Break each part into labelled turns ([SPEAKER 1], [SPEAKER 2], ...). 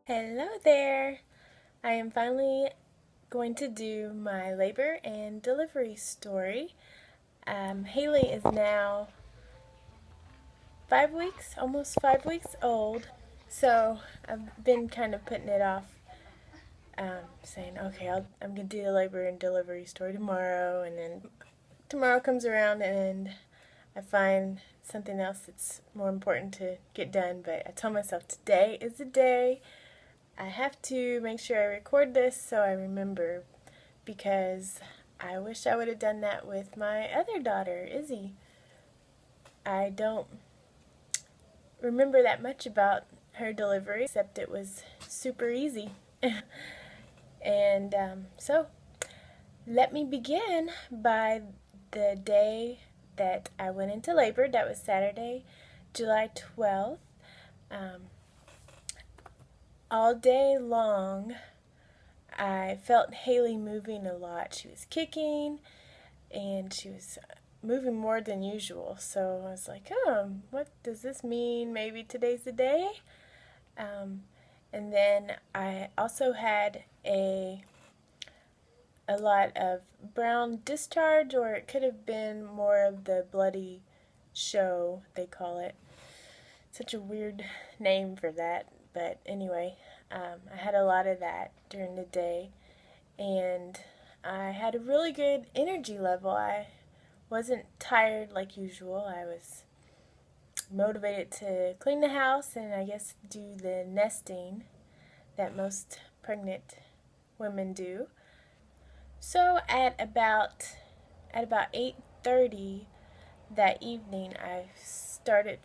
[SPEAKER 1] Hello there! I am finally going to do my labor and delivery story. Haley is now 5 weeks, almost 5 weeks old. So I've been kind of putting it off, saying, okay, I'm going to do the labor and delivery story tomorrow. And then tomorrow comes around and I find something else that's more important to get done. But I told myself today is the day. I have to make sure I record this so I remember, because I wish I would have done that with my other daughter, Izzy. I don't remember that much about her delivery, except it was super easy. And so let me begin by the day that I went into labor. That was Saturday, July 12th. All day long, I felt Haley moving a lot. She was kicking, and she was moving more than usual. So I was like, what does this mean? Maybe today's the day? And then I also had a lot of brown discharge, or it could have been more of the bloody show, they call it. Such a weird name for that. But anyway, I had a lot of that during the day, and I had a really good energy level. I wasn't tired like usual. I was motivated to clean the house and I guess do the nesting that most pregnant women do. So at about 8:30 that evening, I started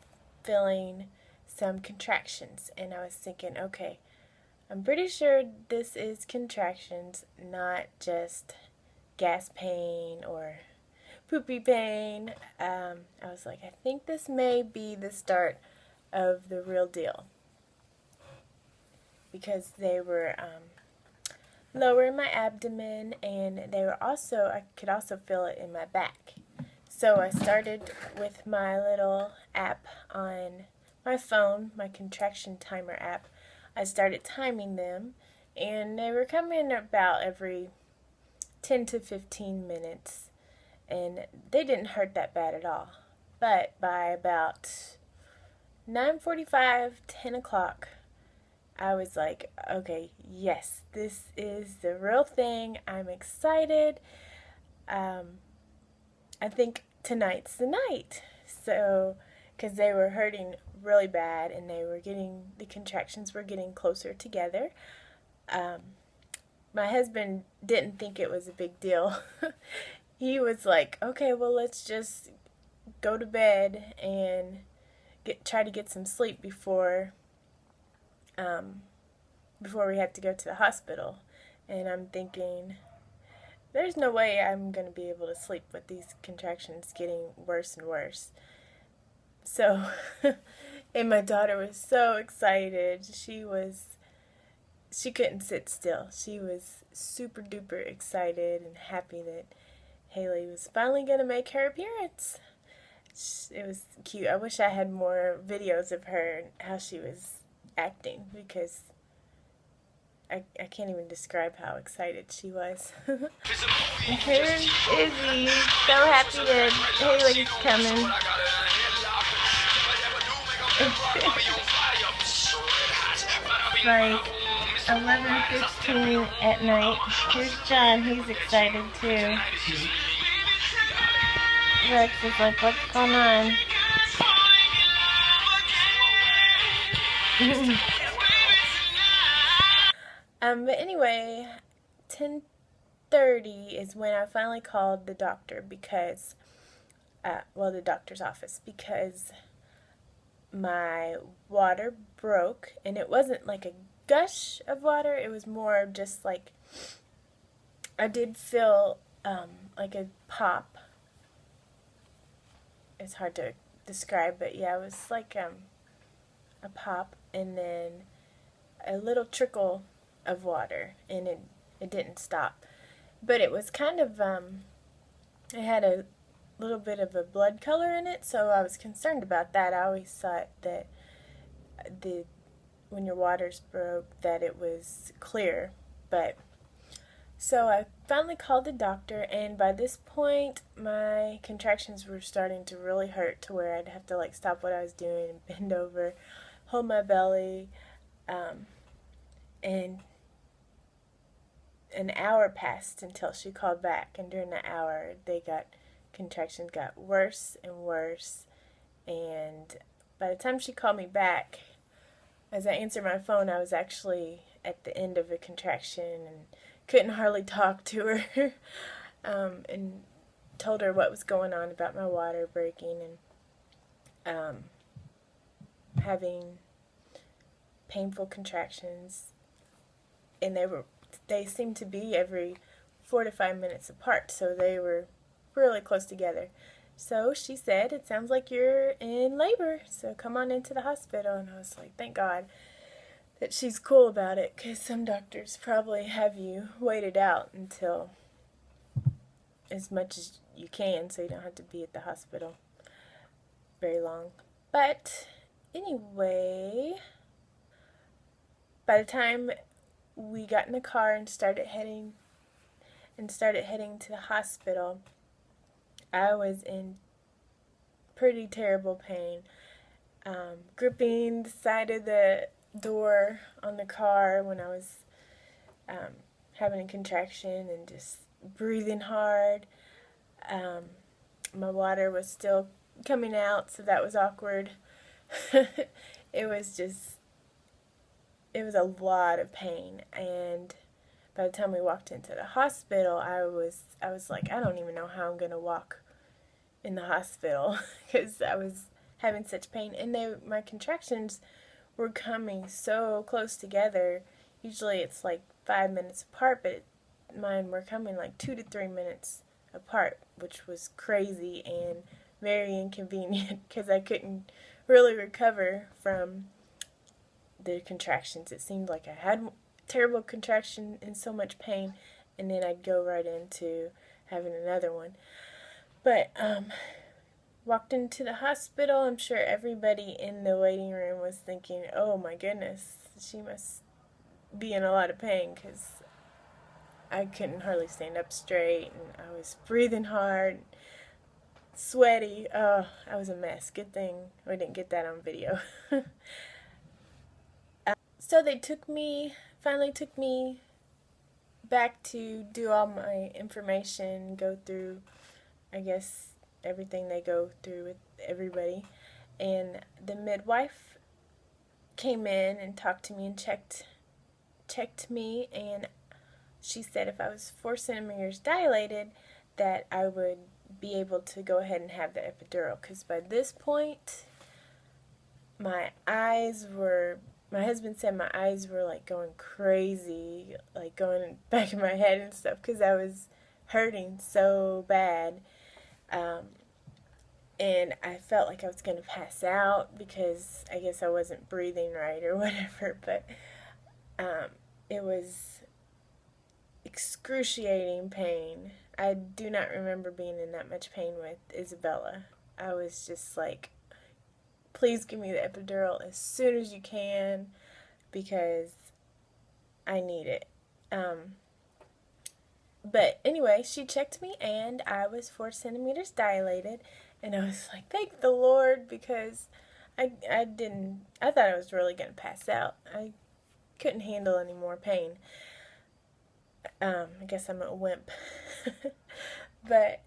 [SPEAKER 1] feeling some contractions, and I was thinking, okay, I'm pretty sure this is contractions, not just gas pain or poopy pain. I was like, I think this may be the start of the real deal, because they were lower in my abdomen, and I could also feel it in my back. So I started with my little app on my phone, my contraction timer app. I started timing them, and they were coming about every 10 to 15 minutes, and they didn't hurt that bad at all. But by about 9:45, 10 o'clock, I was like, okay, yes, this is the real thing. I'm excited. I think tonight's the night. So, because they were hurting really bad, and the contractions were getting closer together. My husband didn't think it was a big deal. He was like, okay, well, let's just go to bed and try to get some sleep before we had to go to the hospital. And I'm thinking, there's no way I'm going to be able to sleep with these contractions getting worse and worse. So, and my daughter was so excited. She couldn't sit still. She was super duper excited and happy that Haley was finally going to make her appearance. It was cute. I wish I had more videos of her and how she was acting, because I can't even describe how excited she was. And here's Izzy, so happy that Haley's coming. It's like 11:15 at night. Here's John, he's excited too. Rex is like, what's going on? But anyway, 10:30 is when I finally called the doctor, because, the doctor's office, because my water broke, and it wasn't like a gush of water. It was more just like, I did feel like a pop. It's hard to describe, but yeah, it was like a pop, and then a little trickle of water, and it didn't stop. But it was kind of, it had a little bit of a blood color in it, so I was concerned about that. I always thought that the when your waters broke, that it was clear. But so I finally called the doctor, and by this point, my contractions were starting to really hurt to where I'd have to like stop what I was doing and bend over, hold my belly, and an hour passed until she called back, and during the hour, contractions got worse and worse, and by the time she called me back, as I answered my phone, I was actually at the end of a contraction and couldn't hardly talk to her, and told her what was going on about my water breaking and having painful contractions, and they seemed to be every 4 to 5 minutes apart, so they were really close together. So she said, "It sounds like you're in labor, so come on into the hospital." And I was like, thank God that she's cool about it, because some doctors probably have you waited out until as much as you can so you don't have to be at the hospital very long. But anyway, by the time we got in the car and started heading to the hospital, I was in pretty terrible pain, gripping the side of the door on the car when I was having a contraction and just breathing hard. My water was still coming out, so that was awkward. It was a lot of pain, and by the time we walked into the hospital, I was like, I don't even know how I'm gonna walk in the hospital, because I was having such pain, and my contractions were coming so close together. Usually it's like 5 minutes apart, but mine were coming like 2 to 3 minutes apart, which was crazy and very inconvenient, because I couldn't really recover from the contractions. It seemed like I had terrible contraction and so much pain, and then I'd go right into having another one. But walked into the hospital. I'm sure everybody in the waiting room was thinking, oh my goodness, she must be in a lot of pain, because I couldn't hardly stand up straight, and I was breathing hard, sweaty. Oh, I was a mess. Good thing we didn't get that on video. So they finally took me back to do all my information, go through, I guess, everything they go through with everybody. And the midwife came in and talked to me and checked me, and she said if I was 4 centimeters dilated, that I would be able to go ahead and have the epidural, because by this point, my husband said my eyes were like going crazy, like going in the back of my head and stuff, because I was hurting so bad. And I felt like I was going to pass out, because I guess I wasn't breathing right or whatever, but it was excruciating pain. I do not remember being in that much pain with Isabella. I was just like, please give me the epidural as soon as you can, because I need it. But anyway, she checked me, and I was 4 centimeters dilated, and I was like, thank the Lord, because I thought I was really going to pass out. I couldn't handle any more pain. I guess I'm a wimp. But,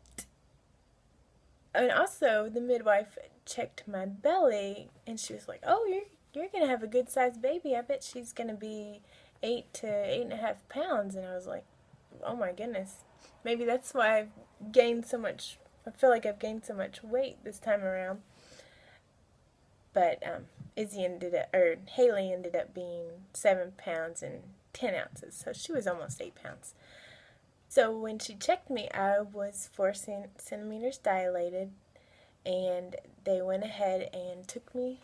[SPEAKER 1] and also the midwife checked my belly, and she was like, oh, you're going to have a good sized baby. I bet she's going to be 8 to 8.5 pounds. And I was like, oh my goodness. Maybe that's why I've gained so much. I feel like I've gained so much weight this time around. But Haley ended up being 7 pounds and 10 ounces. So she was almost 8 pounds. So when she checked me, I was 4 centimeters dilated, and they went ahead and took me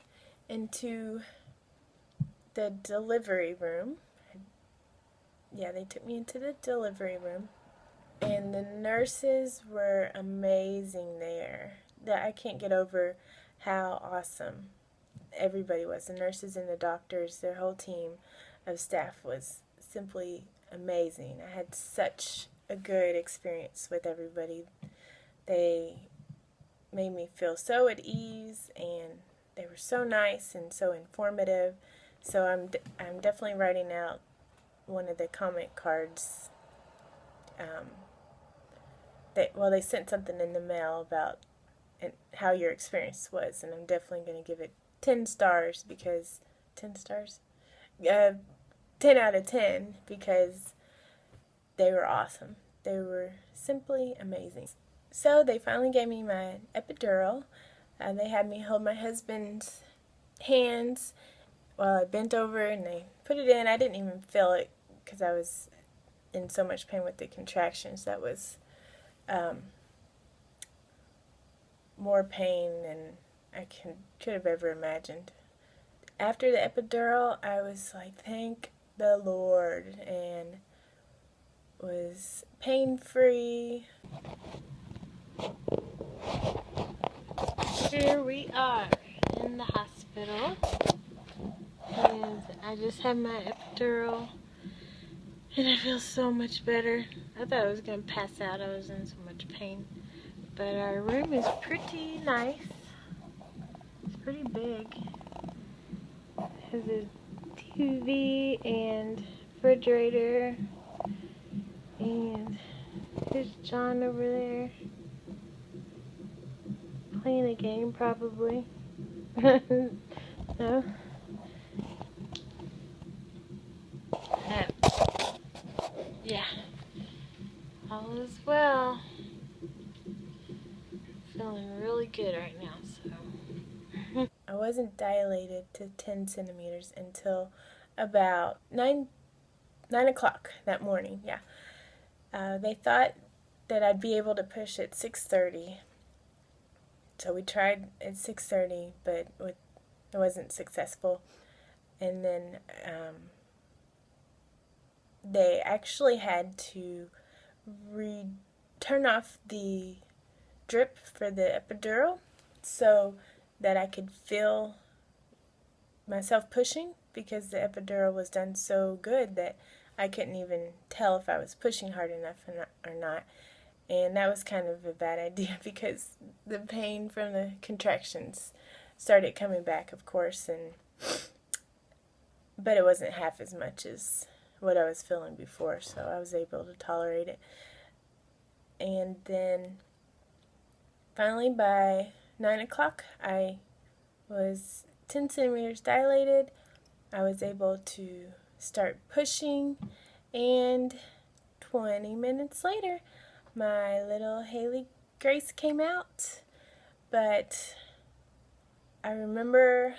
[SPEAKER 1] into the delivery room. Yeah, they took me into the delivery room, and the nurses were amazing there. I can't get over how awesome everybody was. The nurses and the doctors, their whole team of staff was simply amazing. I had such a good experience with everybody. They made me feel so at ease, and they were so nice and so informative. So I'm definitely writing out one of the comment cards. They sent something in the mail about how your experience was, and I'm definitely going to give it 10 stars because 10 stars? 10 out of 10 because they were awesome. They were simply amazing. So they finally gave me my epidural. They had me hold my husband's hands while I bent over, and they put it in. I didn't even feel it because I was in so much pain with the contractions. That was more pain than I could have ever imagined. After the epidural, I was like, thank the Lord, and was pain-free. Here we are in the hospital, and I just had my epidural, and I feel so much better. I thought I was going to pass out. I was in so much pain. But our room is pretty nice. It's pretty big. It has a TV and refrigerator. And there's John over there. Playing a game, probably. No? Yeah. All is well. Feeling really good right now, so. I wasn't dilated to 10 centimeters until about 9 o'clock that morning, yeah. They thought that I'd be able to push at 6:30. So we tried at 6:30, but it wasn't successful. And then they actually had to turn off the drip for the epidural so that I could feel myself pushing, because the epidural was done so good that I couldn't even tell if I was pushing hard enough or not. And that was kind of a bad idea because the pain from the contractions started coming back, of course, but it wasn't half as much as what I was feeling before, so I was able to tolerate it. And then finally by 9 o'clock I was 10 centimeters dilated. I was able to start pushing, and 20 minutes later my little Haley Grace came out. But I remember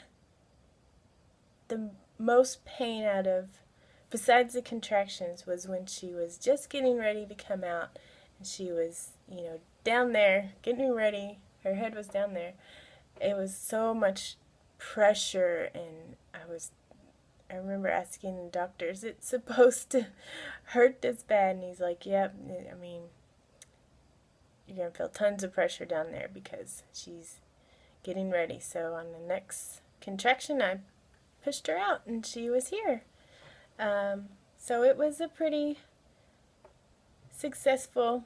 [SPEAKER 1] the most pain out of, besides the contractions, was when she was just getting ready to come out, and she was, down there getting ready. Her head was down there. It was so much pressure, and I remember asking the doctor, is it supposed to hurt this bad? And he's like, yep, I mean, you're going to feel tons of pressure down there because she's getting ready. So on the next contraction, I pushed her out, and she was here. So it was a pretty successful,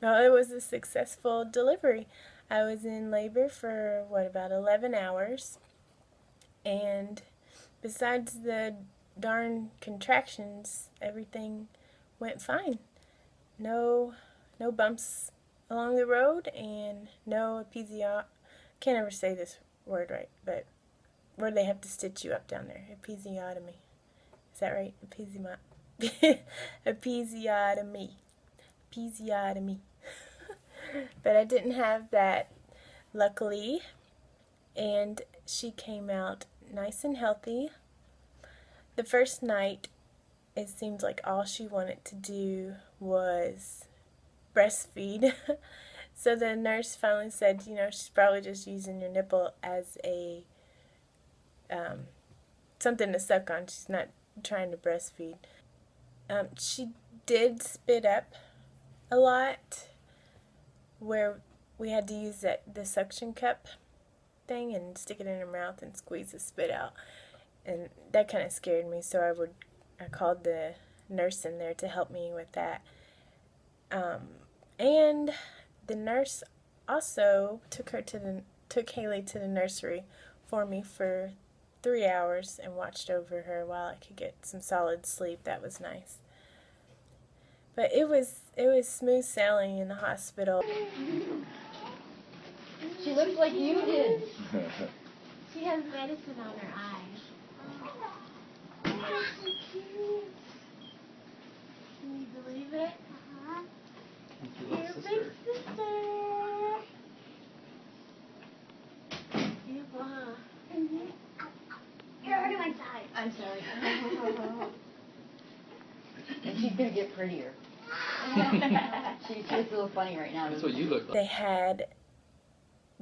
[SPEAKER 1] delivery. I was in labor for, about 11 hours, and besides the darn contractions, everything went fine. No bumps along the road, and no can't ever say this word right, but where they have to stitch you up down there. Episiotomy. Is that right? Episiotomy. But I didn't have that, luckily, and she came out nice and healthy. The first night, it seemed like all she wanted to do was breastfeed. So the nurse finally said, she's probably just using your nipple as a something to suck on. She's not trying to breastfeed. She did spit up a lot, where we had to use the suction cup, thing and stick it in her mouth and squeeze the spit out. And that kind of scared me, so I called the nurse in there to help me with that. And the nurse also took Haley to the nursery for me for 3 hours and watched over her while I could get some solid sleep. That was nice. But it was smooth sailing in the hospital.
[SPEAKER 2] She looks like you did.
[SPEAKER 3] She has medicine on her eyes. Oh, so cute. Can you believe it? Uh-huh. Your big sister. Beautiful, huh? Mm-hmm. You're already my side.
[SPEAKER 2] I'm sorry. And she's going to get prettier. She looks a little funny right now.
[SPEAKER 4] That's what you look like.
[SPEAKER 1] They had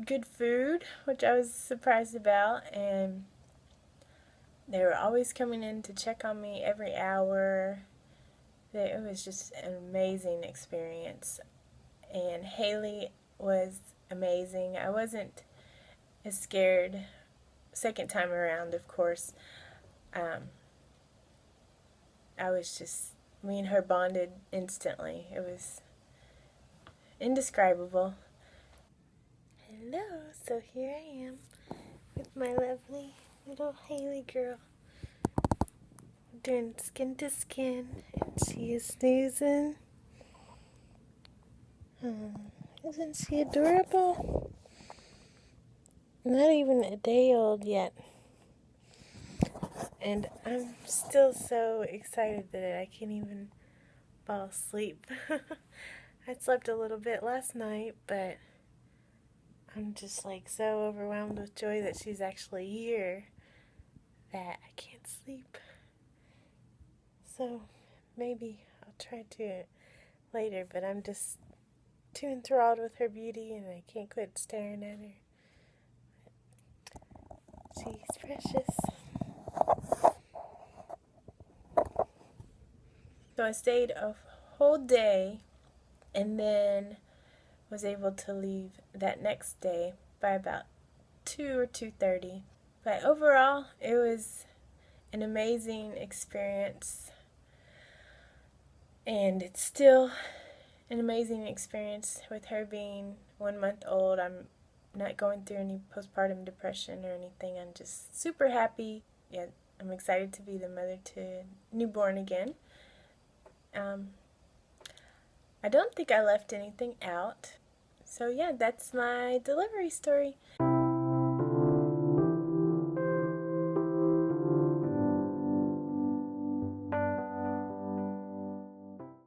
[SPEAKER 1] good food, which I was surprised about, and they were always coming in to check on me every hour. It was just an amazing experience, and Haley was amazing. I wasn't as scared second time around, of course. Me and her bonded instantly. It was indescribable. Hello, so here I am with my lovely little Haley girl. We're doing skin to skin, and she is snoozing. Isn't she adorable? Not even a day old yet. And I'm still so excited that I can't even fall asleep. I slept a little bit last night, but I'm just like so overwhelmed with joy that she's actually here that I can't sleep. So maybe I'll try to later, but I'm just too enthralled with her beauty and I can't quit staring at her. She's precious. So I stayed a whole day and then was able to leave that next day by about 2 or 2:30. But overall, it was an amazing experience, and it's still an amazing experience with her being 1 month old. I'm not going through any postpartum depression or anything. I'm just super happy. Yeah, I'm excited to be the mother to newborn again. I don't think I left anything out. So yeah, that's my delivery story.